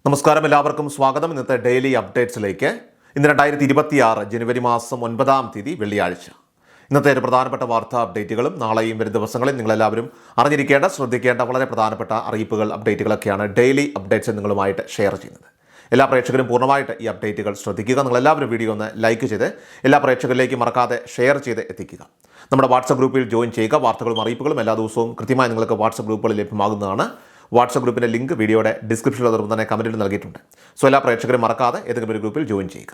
നമസ്കാരം, എല്ലാവർക്കും സ്വാഗതം. ഇന്നത്തെ ഡെയിലി അപ്ഡേറ്റ്സിലേക്ക്. ഇന്ന് 2026 ജനുവരി മാസം 9-ാം തീയതി വെള്ളിയാഴ്ച. ഇന്നത്തെ ഒരു പ്രധാനപ്പെട്ട വാർത്താ അപ്ഡേറ്റുകളും നാളെയും വരും ദിവസങ്ങളിൽ നിങ്ങളെല്ലാവരും അറിഞ്ഞിരിക്കേണ്ട, ശ്രദ്ധിക്കേണ്ട വളരെ പ്രധാനപ്പെട്ട അറിയിപ്പുകൾ, അപ്ഡേറ്റുകളൊക്കെയാണ് ഡെയിലി അപ്ഡേറ്റ്സ് നിങ്ങളുമായിട്ട് ഷെയർ ചെയ്യുന്നത്. എല്ലാ പ്രേക്ഷകരും പൂർണ്ണമായിട്ട് ഈ അപ്ഡേറ്റുകൾ ശ്രദ്ധിക്കുക. നിങ്ങളെല്ലാവരും വീഡിയോ ഒന്ന് ലൈക്ക് ചെയ്ത് എല്ലാ പ്രേക്ഷകരിലേക്കും മറക്കാതെ ഷെയർ ചെയ്ത് എത്തിക്കുക. നമ്മുടെ വാട്സപ്പ് ഗ്രൂപ്പിൽ ജോയിൻ ചെയ്യുക. വാർത്തകളും അറിയിപ്പുകളും എല്ലാ ദിവസവും കൃത്യമായി നിങ്ങൾക്ക് വാട്സപ്പ് ഗ്രൂപ്പുകളിൽ ലഭ്യമാകുന്നതാണ്. വാട്സപ്പ് ഗ്രൂപ്പിൻ്റെ ലിങ്ക് വീഡിയോയുടെ ഡിസ്ക്രിപ്ഷനിൽ അതോടൊപ്പം തന്നെ കമൻറ്റിൽ നൽകിയിട്ടുണ്ട്. സോ എല്ലാ പ്രേക്ഷകരും മറക്കാതെ ഏതെങ്കിലും ഒരു ഗ്രൂപ്പിൽ ജോയിൻ ചെയ്യുക.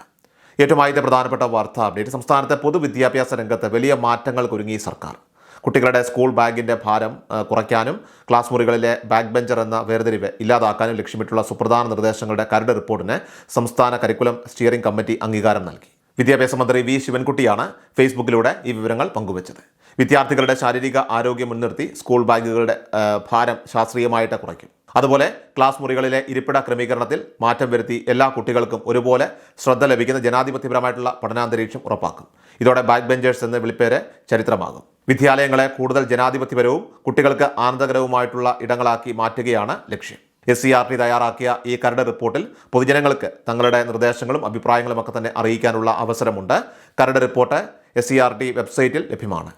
ഏറ്റവും ആദ്യത്തെ പ്രധാനപ്പെട്ട വാർത്താ അപ്ഡേറ്റ്. സംസ്ഥാനത്തെ പൊതുവിദ്യാഭ്യാസ രംഗത്ത് വലിയ മാറ്റങ്ങൾക്കൊരുങ്ങി സർക്കാർ. കുട്ടികളുടെ സ്കൂൾ ബാഗിൻ്റെ ഭാരം കുറയ്ക്കാനും ക്ലാസ് മുറികളിലെ ബാക്ക് ബെഞ്ചർ എന്ന വേർതിരിവ് ഇല്ലാതാക്കാനും ലക്ഷ്യമിട്ടുള്ള സുപ്രധാന നിർദ്ദേശങ്ങളുടെ കരട് റിപ്പോർട്ടിന് സംസ്ഥാന കരിക്കുലം സ്റ്റിയറിംഗ് കമ്മിറ്റി അംഗീകാരം നൽകി. വിദ്യാഭ്യാസ മന്ത്രി വി ശിവൻകുട്ടിയാണ് ഫേസ്ബുക്കിലൂടെ ഈ വിവരങ്ങൾ പങ്കുവച്ചത്. വിദ്യാർത്ഥികളുടെ ശാരീരിക ആരോഗ്യം മുൻനിർത്തി സ്കൂൾ ബാഗുകളുടെ ഭാരം ശാസ്ത്രീയമായിട്ട് കുറയ്ക്കും. അതുപോലെ ക്ലാസ് മുറികളിലെ ഇരിപ്പിട ക്രമീകരണത്തിൽ മാറ്റം വരുത്തി എല്ലാ കുട്ടികൾക്കും ഒരുപോലെ ശ്രദ്ധ ലഭിക്കുന്ന ജനാധിപത്യപരമായിട്ടുള്ള പഠനാന്തരീക്ഷം ഉറപ്പാക്കും. ഇതോടെ ബാക്ക് ബെഞ്ചേഴ്സ് എന്ന വിളിപ്പേര് ചരിത്രമാകും. വിദ്യാലയങ്ങളെ കൂടുതൽ ജനാധിപത്യപരവും കുട്ടികൾക്ക് ആനന്ദകരവുമായിട്ടുള്ള ഇടങ്ങളാക്കി മാറ്റുകയാണ് ലക്ഷ്യം. SCERT തയ്യാറാക്കിയ ഈ കരട് റിപ്പോർട്ടിൽ പൊതുജനങ്ങൾക്ക് തങ്ങളുടെ നിർദ്ദേശങ്ങളും അഭിപ്രായങ്ങളും ഒക്കെ തന്നെ അറിയിക്കാനുള്ള അവസരമുണ്ട്. കരട് റിപ്പോർട്ട് SCERT വെബ്സൈറ്റിൽ ലഭ്യമാണ്.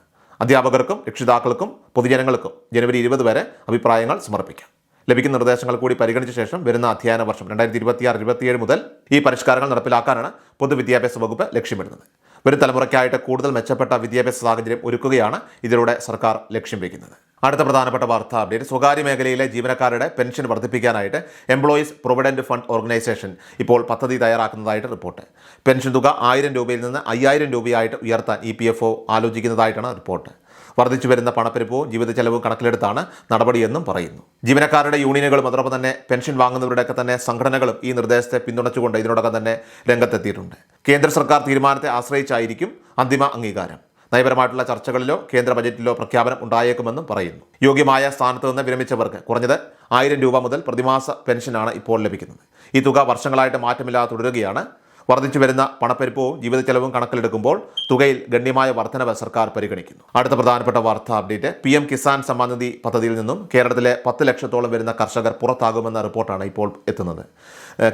അധ്യാപകർക്കും രക്ഷിതാക്കൾക്കും പൊതുജനങ്ങൾക്കും ജനുവരി 20 വരെ അഭിപ്രായങ്ങൾ സമർപ്പിക്കാം. ലഭിക്കുന്ന നിർദ്ദേശങ്ങൾ കൂടി പരിഗണിച്ച ശേഷം വരുന്ന അധ്യയന വർഷം 2026-27 മുതൽ ഈ പരിഷ്കാരങ്ങൾ നടപ്പിലാക്കാനാണ് പൊതുവിദ്യാഭ്യാസ വകുപ്പ് ലക്ഷ്യമിടുന്നത്. വരും തലമുറയ്ക്കായിട്ട് കൂടുതൽ മെച്ചപ്പെട്ട വിദ്യാഭ്യാസ സാഹചര്യം ഒരുക്കുകയാണ് ഇതിലൂടെ സർക്കാർ ലക്ഷ്യം വയ്ക്കുന്നത്. അടുത്ത പ്രധാനപ്പെട്ട വാർത്താ അപ്ഡേറ്റ്. സ്വകാര്യ മേഖലയിലെ ജീവനക്കാരുടെ പെൻഷൻ വർദ്ധിപ്പിക്കാനായിട്ട് എംപ്ലോയീസ് പ്രൊവിഡന്റ് ഫണ്ട് ഓർഗനൈസേഷൻ ഇപ്പോൾ പദ്ധതി തയ്യാറാക്കുന്നതായിട്ട് റിപ്പോർട്ട്. പെൻഷൻ തുക 1000 രൂപയിൽ നിന്ന് 5000 രൂപയായിട്ട് ഉയർത്താൻ EPFO ആലോചിക്കുന്നതായിട്ടാണ് റിപ്പോർട്ട്. വർദ്ധിച്ചു വരുന്ന പണപ്പെരുപ്പവും ജീവിത ചെലവും കണക്കിലെടുത്താണ് നടപടിയെന്നും പറയുന്നു. ജീവനക്കാരുടെ യൂണിയനുകളും അതോടൊപ്പം തന്നെ പെൻഷൻ വാങ്ങുന്നവരുടെയൊക്കെ തന്നെ സംഘടനകളും ഈ നിർദ്ദേശത്തെ പിന്തുണച്ചുകൊണ്ട് ഇതിനോടൊപ്പം തന്നെ രംഗത്തെത്തിയിട്ടുണ്ട്. കേന്ദ്ര സർക്കാർ തീരുമാനത്തെ ആശ്രയിച്ചായിരിക്കും അന്തിമ അംഗീകാരം. നയപരമായിട്ടുള്ള ചർച്ചകളിലോ കേന്ദ്ര ബജറ്റിലോ പ്രഖ്യാപനം ഉണ്ടായേക്കുമെന്നും പറയുന്നു. യോഗ്യമായ സ്ഥാനത്ത് നിന്ന് വിരമിച്ചവർക്ക് കുറഞ്ഞത് 1000 രൂപ മുതൽ പ്രതിമാസ പെൻഷനാണ് ഇപ്പോൾ ലഭിക്കുന്നത്. ഈ തുക വർഷങ്ങളായിട്ട് മാറ്റമില്ലാതെ തുടരുകയാണ്. വർദ്ധിച്ചു വരുന്ന പണപ്പെരുപ്പവും ജീവിത ചെലവും കണക്കിലെടുക്കുമ്പോൾ തുകയിൽ ഗണ്യമായ വർധനവ് സർക്കാർ പരിഗണിക്കുന്നു. അടുത്ത പ്രധാനപ്പെട്ട വാർത്താ അപ്ഡേറ്റ്. PM കിസാൻ സമ്മാൻ നിധി പദ്ധതിയിൽ നിന്നും കേരളത്തിലെ 10 ലക്ഷത്തോളം വരുന്ന കർഷകർ പുറത്താകുമെന്ന റിപ്പോർട്ടാണ് ഇപ്പോൾ എത്തുന്നത്.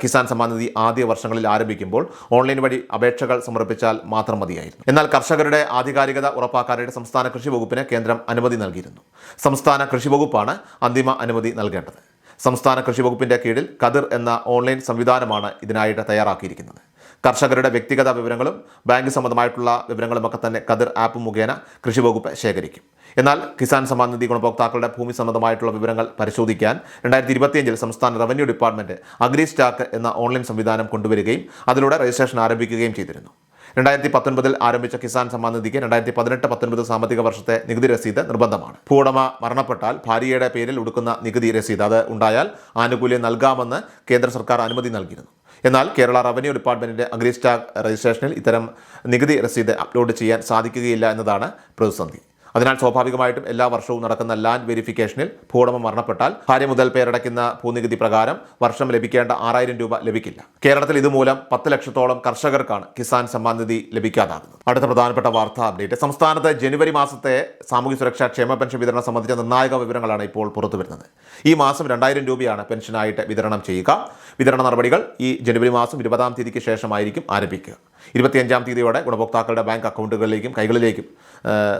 കിസാൻ സമ്മാൻ നിധി ആദ്യ വർഷങ്ങളിൽ ആരംഭിക്കുമ്പോൾ ഓൺലൈൻ വഴി അപേക്ഷകൾ സമർപ്പിച്ചാൽ മാത്രം മതിയായിരുന്നു. എന്നാൽ കർഷകരുടെ ആധികാരികത ഉറപ്പാക്കാനായിട്ട് സംസ്ഥാന കൃഷി വകുപ്പിന് കേന്ദ്രം അനുമതി നൽകിയിരുന്നു. സംസ്ഥാന കൃഷി വകുപ്പാണ് അന്തിമ അനുമതി നൽകേണ്ടത്. സംസ്ഥാന കൃഷി വകുപ്പിന്റെ കീഴിൽ കതിർ എന്ന ഓൺലൈൻ സംവിധാനമാണ് ഇതിനായിട്ട് തയ്യാറാക്കിയിരിക്കുന്നത്. കർഷകരുടെ വ്യക്തിഗത വിവരങ്ങളും ബാങ്ക് സംബന്ധമായിട്ടുള്ള വിവരങ്ങളുമൊക്കെ തന്നെ കതിർ ആപ്പ് മുഖേന കൃഷി വകുപ്പ് ശേഖരിക്കും. എന്നാൽ കിസാൻ സമ്മാൻ നിധി ഗുണഭോക്താക്കളുടെ ഭൂമി സംബന്ധമായിട്ടുള്ള വിവരങ്ങൾ പരിശോധിക്കാൻ 2025 സംസ്ഥാന റവന്യൂ ഡിപ്പാർട്ട്മെന്റ് അഗ്രി സ്റ്റാക്ക് എന്ന ഓൺലൈൻ സംവിധാനം കൊണ്ടുവരികയും അതിലൂടെ രജിസ്ട്രേഷൻ ആരംഭിക്കുകയും ചെയ്തിരുന്നു. 2019 ആരംഭിച്ച കിസാൻ സമ്മാൻ നിധിക്ക് 2018-19 സാമ്പത്തിക വർഷത്തെ നികുതി രസീത് നിർബന്ധമാണ്. ഭൂവുടമ മരണപ്പെട്ടാൽ ഭാര്യയുടെ പേരിൽ ഒടുക്കുന്ന നികുതി രസീത് അത് ഉണ്ടായാൽ ആനുകൂല്യം നൽകാമെന്ന് കേന്ദ്ര സർക്കാർ അനുമതി നൽകിയിരുന്നു. എന്നാൽ കേരള റവന്യൂ ഡിപ്പാർട്ട്മെന്റിന്റെ അഗ്രി സ്റ്റാക്ക് രജിസ്ട്രേഷനിൽ ഇത്തരം നികുതി രസീത് അപ്ലോഡ് ചെയ്യാൻ സാധിക്കുകയില്ല എന്നതാണ് പ്രതിസന്ധി. അതിനാൽ സ്വാഭാവികമായിട്ടും എല്ലാ വർഷവും നടക്കുന്ന ലാൻഡ് വെരിഫിക്കേഷനിൽ ഭൂവുടമ മരണപ്പെട്ടാൽ ഭാര്യ മുതൽ പേരടയ്ക്കുന്ന ഭൂനികുതി പ്രകാരം വർഷം ലഭിക്കേണ്ട 6000 രൂപ ലഭിക്കില്ല. കേരളത്തിൽ ഇതുമൂലം 10 ലക്ഷത്തോളം കർഷകർക്കാണ് കിസാൻ സമ്മാൻ നിധി ലഭിക്കാതാകുന്നത്. അടുത്ത പ്രധാനപ്പെട്ട വാർത്താ അപ്ഡേറ്റ്. സംസ്ഥാനത്ത് ജനുവരി മാസത്തെ സാമൂഹ്യ സുരക്ഷാ ക്ഷേമ പെൻഷൻ വിതരണം സംബന്ധിച്ച നിർണായക വിവരങ്ങളാണ് ഇപ്പോൾ പുറത്തുവരുന്നത്. ഈ മാസം 2000 രൂപയാണ് പെൻഷനായിട്ട് വിതരണം ചെയ്യുക. വിതരണ നടപടികൾ ഈ ജനുവരി മാസം 20-ാം തീയതിക്ക് ശേഷമായിരിക്കും ആരംഭിക്കുക. 25-ാം തീയതിയോടെ ഗുണഭോക്താക്കളുടെ ബാങ്ക് അക്കൗണ്ടുകളിലേക്കും കൈകളിലേക്കും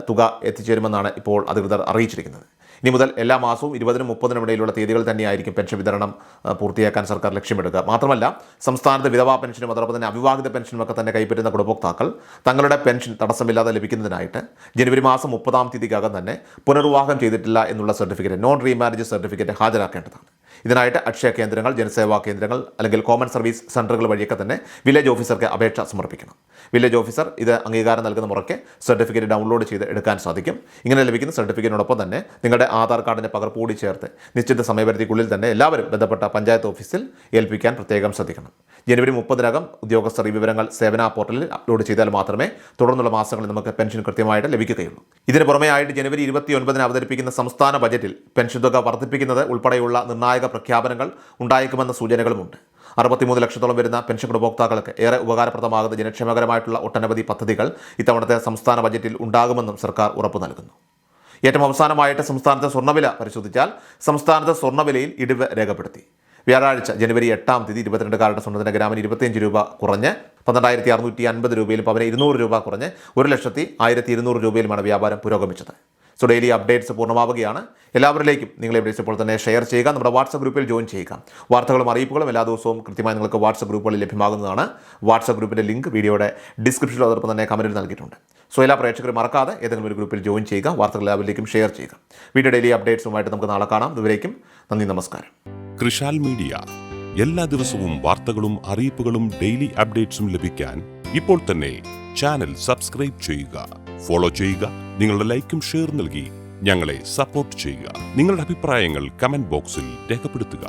തുക എത്തിച്ചേരുമെന്നാണ് ഇപ്പോൾ അധികൃതർ അറിയിച്ചിരിക്കുന്നത്. ഇനി മുതൽ എല്ലാ മാസവും 20-നും 30-നും ഇടയിലുള്ള തീയതികൾ തന്നെയായിരിക്കും പെൻഷൻ വിതരണം പൂർത്തിയാക്കാൻ സർക്കാർ ലക്ഷ്യമിടുക. മാത്രമല്ല സംസ്ഥാനത്ത് വിധവാ പെൻഷനും അതോടൊപ്പം തന്നെ അവിവാഹിത പെൻഷനും ഒക്കെ തന്നെ കൈപ്പറ്റുന്ന ഗുണഭോക്താക്കൾ തങ്ങളുടെ പെൻഷൻ തടസ്സമില്ലാതെ ലഭിക്കുന്നതിനായിട്ട് ജനുവരി മാസം 30-ാം തീയതിക്കകം തന്നെ പുനർവിവാഹം ചെയ്തിട്ടില്ല എന്നുള്ള സർട്ടിഫിക്കറ്റ്, നോൺ റീമാരേജ് സർട്ടിഫിക്കറ്റ് ഹാജരാക്കേണ്ടതാണ്. ഇതിനായിട്ട് അക്ഷയ കേന്ദ്രങ്ങൾ, ജനസേവാ കേന്ദ്രങ്ങൾ അല്ലെങ്കിൽ കോമൺ സർവീസ് സെൻ്ററുകൾ വഴിയൊക്കെ തന്നെ വില്ലേജ് ഓഫീസർക്ക് അപേക്ഷ സമർപ്പിക്കണം. വില്ലേജ് ഓഫീസർ ഇത് അംഗീകാരം നൽകുന്ന മുറയ്ക്ക് സർട്ടിഫിക്കറ്റ് ഡൗൺലോഡ് ചെയ്ത് എടുക്കാൻ സാധിക്കും. ഇങ്ങനെ ലഭിക്കുന്ന സർട്ടിഫിക്കറ്റിനോടൊപ്പം തന്നെ നിങ്ങളുടെ ആധാർ കാർഡിൻ്റെ പകർപ്പ് കൂടി ചേർത്ത് നിശ്ചിത സമയപരിധിക്കുള്ളിൽ തന്നെ എല്ലാവരും ബന്ധപ്പെട്ട പഞ്ചായത്ത് ഓഫീസിൽ ഏൽപ്പിക്കാൻ പ്രത്യേകം ശ്രദ്ധിക്കണം. ജനുവരി 30-നകം ഉദ്യോഗസ്ഥർ ഈ വിവരങ്ങൾ സേവന പോർട്ടലിൽ അപ്ലോഡ് ചെയ്താൽ മാത്രമേ തുടർന്നുള്ള മാസങ്ങളിൽ നമുക്ക് പെൻഷൻ കൃത്യമായിട്ട് ലഭിക്കുകയുള്ളൂ. ഇതിന് പുറമെ ആയിട്ട് ജനുവരി 29-ന് അവതരിപ്പിക്കുന്ന സംസ്ഥാന ബജറ്റിൽ പെൻഷൻ തുക വർദ്ധിപ്പിക്കുന്നത് ഉൾപ്പെടെയുള്ള നിർണായക പ്രഖ്യാപനങ്ങൾ ഉണ്ടായേക്കുമെന്ന സൂചനകളുമുണ്ട്. 63 ലക്ഷത്തോളം വരുന്ന പെൻഷൻ ഗുണഭോക്താക്കൾക്ക് ഏറെ ഉപകാരപ്രദമാകുന്ന ജനക്ഷേമകരമായിട്ടുള്ള ഒട്ടനവധി പദ്ധതികൾ ഇത്തവണത്തെ സംസ്ഥാന ബജറ്റിൽ ഉണ്ടാകുമെന്നും സർക്കാർ ഉറപ്പു നൽകുന്നു. ഏറ്റവും അവസാനമായിട്ട് സംസ്ഥാനത്തെ സ്വർണ്ണവില പരിശോധിച്ചാൽ സംസ്ഥാനത്തെ സ്വർണ്ണവിലയിൽ ഇടിവ് രേഖപ്പെടുത്തി. വ്യാഴാഴ്ച ജനുവരി 8-ാം തീയതി 22 സ്വർണ്ണത്തിന് ഗ്രാമിന് 25 രൂപ കുറഞ്ഞ് 12,650 രൂപയിലും പവന് 200 രൂപ കുറഞ്ഞ് 1,12,200 രൂപയിലുമാണ് വ്യാപാരം പുരോഗമിച്ചത്. സോ ഡെയിലി അപ്ഡേറ്റ്സ് പൂർണ്ണമാവുകയാണ്. എല്ലാവരിലേക്കും നിങ്ങൾ അപ്ഡേറ്റ്സ് ഇപ്പോൾ തന്നെ ഷെയർ ചെയ്യുക. നമ്മുടെ വാട്സ്ആപ്പ് ഗ്രൂപ്പിൽ ജോയിൻ ചെയ്യുക. വാർത്തകളും അറിയിപ്പുകളും എല്ലാ ദിവസവും കൃത്യമായി നിങ്ങൾക്ക് വാട്സ്ആപ്പ് ഗ്രൂപ്പുകളിൽ ലഭ്യമാകുന്നതാണ്. വാട്സ്ആപ്പ് ഗ്രൂപ്പിൻ്റെ ലിങ്ക് വീഡിയോയുടെ ഡിസ്ക്രിപ്ഷനിൽ അതോടൊപ്പം തന്നെ കമൻറ്റിൽ നൽകിയിട്ടുണ്ട്. സോ എല്ലാ പ്രേക്ഷകരും മറക്കാതെ ഏതെങ്കിലും ഒരു ഗ്രൂപ്പിൽ ജോയിൻ ചെയ്യുക. വാർത്തകൾ എല്ലാവരിലേക്കും ഷെയർ ചെയ്യുക. വീഡിയോ ഡെയിലി അപ്ഡേറ്റ്സുമായിട്ട് നമുക്ക് നാളെ കാണാം. ഇതുവരേക്കും നന്ദി, നമസ്കാരം. കൃഷാൽ മീഡിയ എല്ലാ ദിവസവും വാർത്തകളും അറിയിപ്പുകളും ഡെയിലി അപ്ഡേറ്റ്സും ലഭിക്കാൻ ഇപ്പോൾ തന്നെ ചാനൽ സബ്സ്ക്രൈബ് ചെയ്യുക, ഫോളോ ചെയ്യുക. നിങ്ങളുടെ ലൈക്കും ഷെയർ നൽകി ഞങ്ങളെ സപ്പോർട്ട് ചെയ്യുക. നിങ്ങളുടെ അഭിപ്രായങ്ങൾ കമന്റ് ബോക്സിൽ രേഖപ്പെടുത്തുക.